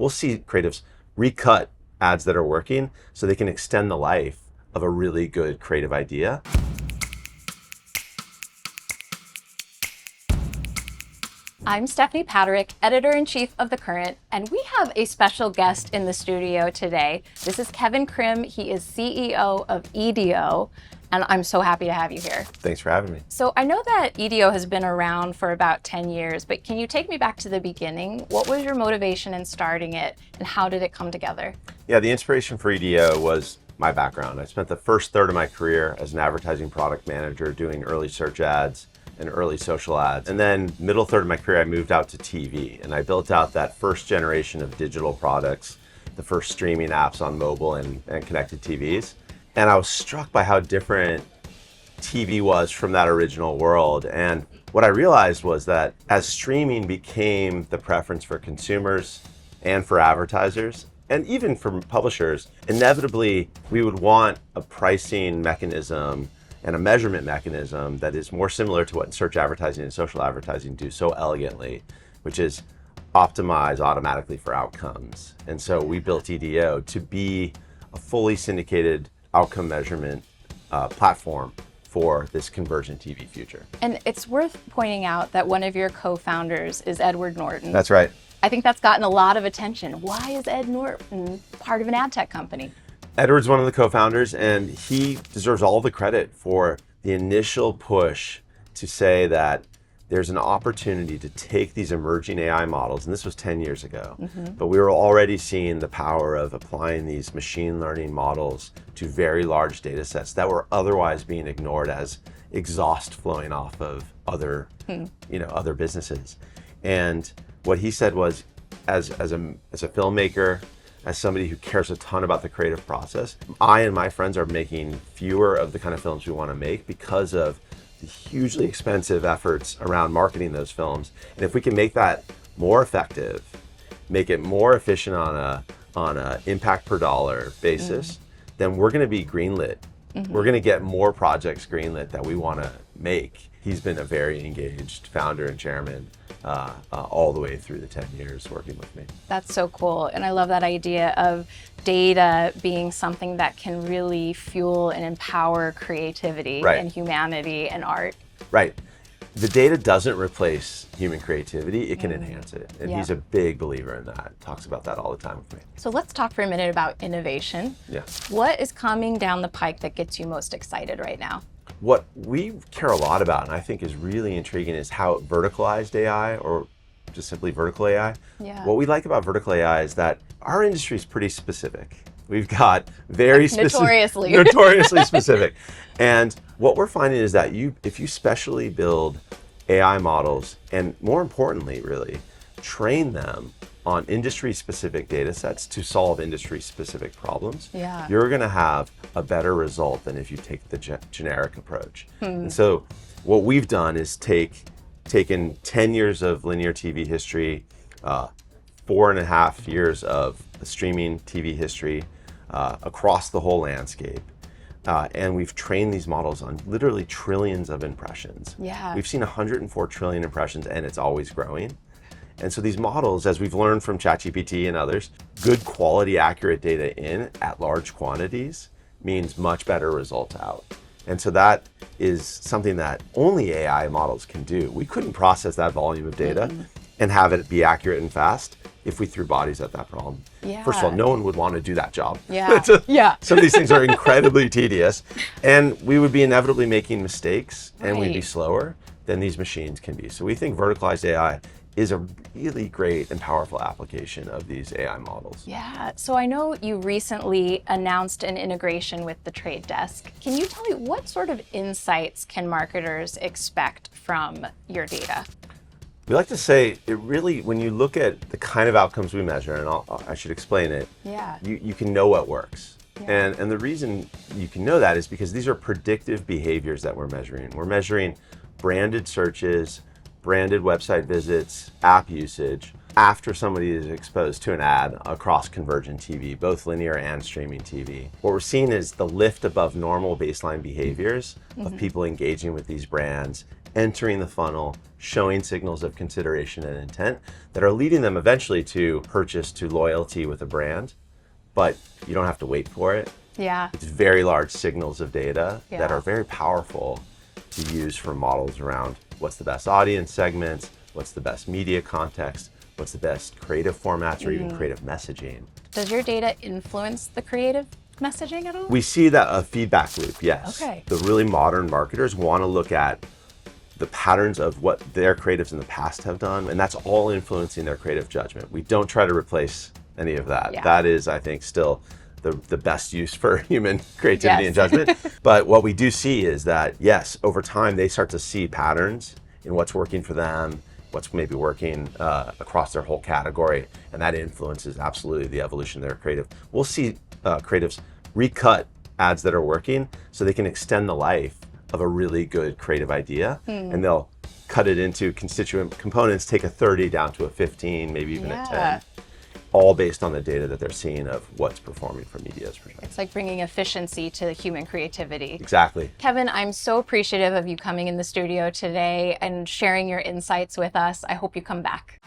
we'll see creatives recut ads that are working so they can extend the life of a really good creative idea. I'm Stephanie Paterik, Editor-in-Chief of The Current, and we have a special guest in the studio today. This is Kevin Krim. He is CEO of EDO, and I'm so happy to have you here. Thanks for having me. So I know that EDO has been around for about 10 years, but can you take me back to the beginning? What was your motivation in starting it, and how did it come together? Yeah, the inspiration for EDO was my background. I spent the first third of my career as an advertising product manager doing early search ads and early social ads. And then middle third of my career, I moved out to TV and I built out that first generation of digital products, the first streaming apps on mobile and connected TVs. And I was struck by how different TV was from that original world. And what I realized was that as streaming became the preference for consumers and for advertisers, and even for publishers, inevitably we would want a pricing mechanism and a measurement mechanism that is more similar to what search advertising and social advertising do so elegantly, which is optimize automatically for outcomes. And so we built EDO to be a fully syndicated outcome measurement platform for this convergent TV future. And it's worth pointing out that one of your co-founders is Edward Norton. That's right. I think that's gotten a lot of attention. Why is Ed Norton part of an ad tech company? Edward's one of the co-founders, and he deserves all the credit for the initial push to say that there's an opportunity to take these emerging AI models, and this was 10 years ago, but we were already seeing the power of applying these machine learning models to very large data sets that were otherwise being ignored as exhaust flowing off of other, other businesses. And what he said was, as a filmmaker, as somebody who cares a ton about the creative process, I and my friends are making fewer of the kind of films we want to make because of the hugely expensive efforts around marketing those films. And if we can make that more effective, make it more efficient on a impact per dollar basis, then we're going to be greenlit. We're going to get more projects greenlit that we want to make. He's been a very engaged founder and chairman all the way through the 10 years working with me. That's so cool. And I love that idea of data being something that can really fuel and empower creativity and humanity and art. Right. The data doesn't replace human creativity, it can enhance it. And he's a big believer in that. Talks about that all the time with me. So let's talk for a minute about innovation. Yeah. What is coming down the pike that gets you most excited right now? What we care a lot about, and I think is really intriguing, is how verticalized AI, or just simply vertical AI. Yeah. What we like about vertical AI is that our industry is pretty specific. We've got very notoriously specific. And what we're finding is that if you specially build AI models, and more importantly, really, train them on industry-specific data sets to solve industry-specific problems, you're going to have a better result than if you take the generic approach. And so what we've done is taken 10 years of linear TV history, 4.5 years of streaming TV history across the whole landscape, and we've trained these models on literally trillions of impressions. We've seen 104 trillion impressions, and it's always growing. And so these models, as we've learned from ChatGPT and others, good quality, accurate data in at large quantities means much better results out. And so that is something that only AI models can do. We couldn't process that volume of data and have it be accurate and fast if we threw bodies at that problem. First of all, no one would want to do that job. Some of these things are incredibly tedious, and we would be inevitably making mistakes, and we'd be slower than these machines can be. So we think verticalized AI is a really great and powerful application of these AI models. Yeah, so I know you recently announced an integration with the Trade Desk. Can you tell me what sort of insights can marketers expect from your data? We like to say it really, when you look at the kind of outcomes we measure, and I should explain it, you can know what works. And the reason you can know that is because these are predictive behaviors that we're measuring. We're measuring branded searches, branded website visits, app usage, after somebody is exposed to an ad across convergent TV, both linear and streaming TV. What we're seeing is the lift above normal baseline behaviors of people engaging with these brands entering the funnel, showing signals of consideration and intent that are leading them eventually to purchase, to loyalty with a brand, but you don't have to wait for it. Yeah. It's very large signals of data Yeah. that are very powerful to use for models around what's the best audience segments, what's the best media context, what's the best creative formats or even creative messaging. Does your data influence the creative messaging at all? We see that a feedback loop, yes. Okay. The really modern marketers want to look at the patterns of what their creatives in the past have done, and that's all influencing their creative judgment. We don't try to replace any of that. Yeah. That is, I think, still the best use for human creativity Yes. and judgment. But what we do see is that, yes, over time, they start to see patterns in what's working for them, what's maybe working across their whole category, and that influences absolutely the evolution of their creative. We'll see creatives recut ads that are working so they can extend the life of a really good creative idea, and they'll cut it into constituent components, take a 30 down to a 15, maybe even a 10, all based on the data that they're seeing of what's performing from media's perspective. It's like bringing efficiency to human creativity. Exactly. Kevin, I'm so appreciative of you coming in the studio today and sharing your insights with us. I hope you come back.